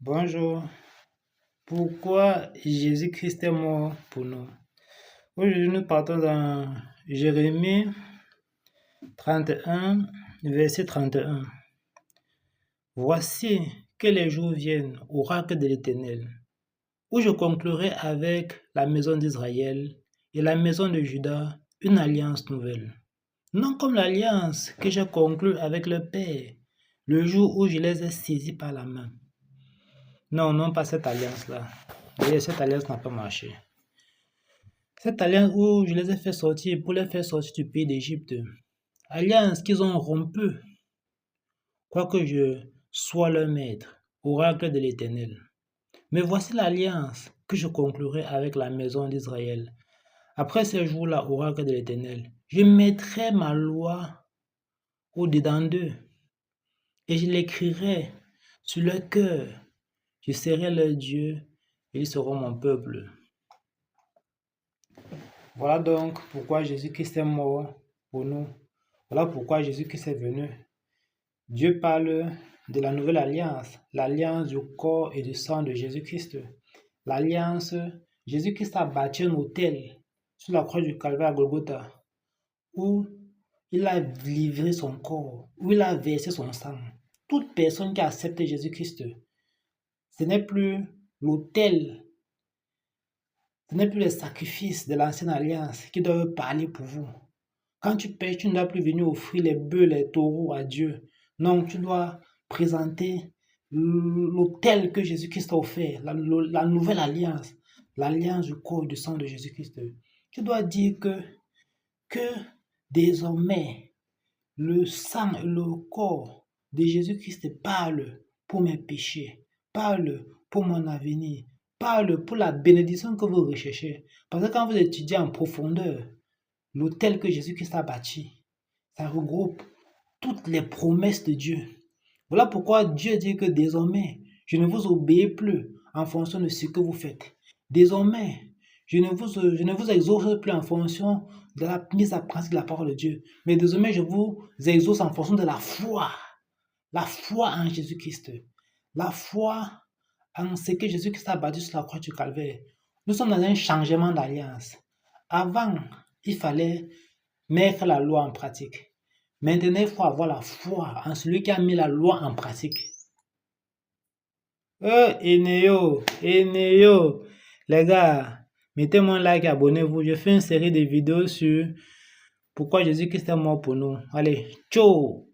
Bonjour. Pourquoi Jésus-Christ est mort pour nous? Aujourd'hui, nous partons dans Jérémie 31, verset 31. Voici que les jours viennent, oracle de l'Éternel, où je conclurai avec la maison d'Israël et la maison de Juda une alliance nouvelle. Non comme l'alliance que j'ai conclue avec le Père, le jour où je les ai saisis par la main. Non, pas cette alliance-là. D'ailleurs, cette alliance n'a pas marché. Cette alliance où je les ai fait sortir pour les faire sortir du pays d'Égypte. Alliance qu'ils ont rompue. Quoique je sois leur maître, oracle de l'Éternel. Mais voici l'alliance que je conclurai avec la maison d'Israël. Après ces jours-là, oracle de l'Éternel, je mettrai ma loi au-dedans d'eux et je l'écrirai sur leur cœur. Je serai leur Dieu et ils seront mon peuple. Voilà donc pourquoi Jésus-Christ est mort pour nous. Voilà pourquoi Jésus-Christ est venu. Dieu parle de la nouvelle alliance, l'alliance du corps et du sang de Jésus-Christ. L'alliance, Jésus-Christ a bâti un autel sur la croix du Calvaire à Golgotha, où il a livré son corps, où il a versé son sang. Toute personne qui accepte Jésus-Christ, ce n'est plus l'autel, ce n'est plus les sacrifices de l'ancienne alliance qui doivent parler pour vous. Quand tu pêches, tu ne dois plus venir offrir les bœufs, les taureaux à Dieu. Non, tu dois présenter l'autel que Jésus-Christ a offert, la nouvelle alliance, l'alliance du corps et du sang de Jésus-Christ. Tu dois dire que désormais, le sang et le corps de Jésus-Christ parlent pour mes péchés, parlent pour mon avenir, parlent pour la bénédiction que vous recherchez. Parce que quand vous étudiez en profondeur l'autel que Jésus-Christ a bâti, ça regroupe toutes les promesses de Dieu. Voilà pourquoi Dieu dit que désormais, je ne vous obéis plus en fonction de ce que vous faites. Désormais, je ne vous exauce plus en fonction de la mise à pratique de la parole de Dieu. Mais désormais, je vous exauce en fonction de la foi. La foi en Jésus-Christ. La foi en ce que Jésus-Christ a bâti sur la croix du Calvaire. Nous sommes dans un changement d'alliance. Avant, il fallait mettre la loi en pratique. Maintenant, il faut avoir la foi en celui qui a mis la loi en pratique. Eneo, les gars, mettez-moi un like et abonnez-vous. Je fais une série de vidéos sur pourquoi Jésus-Christ est mort pour nous. Allez, ciao!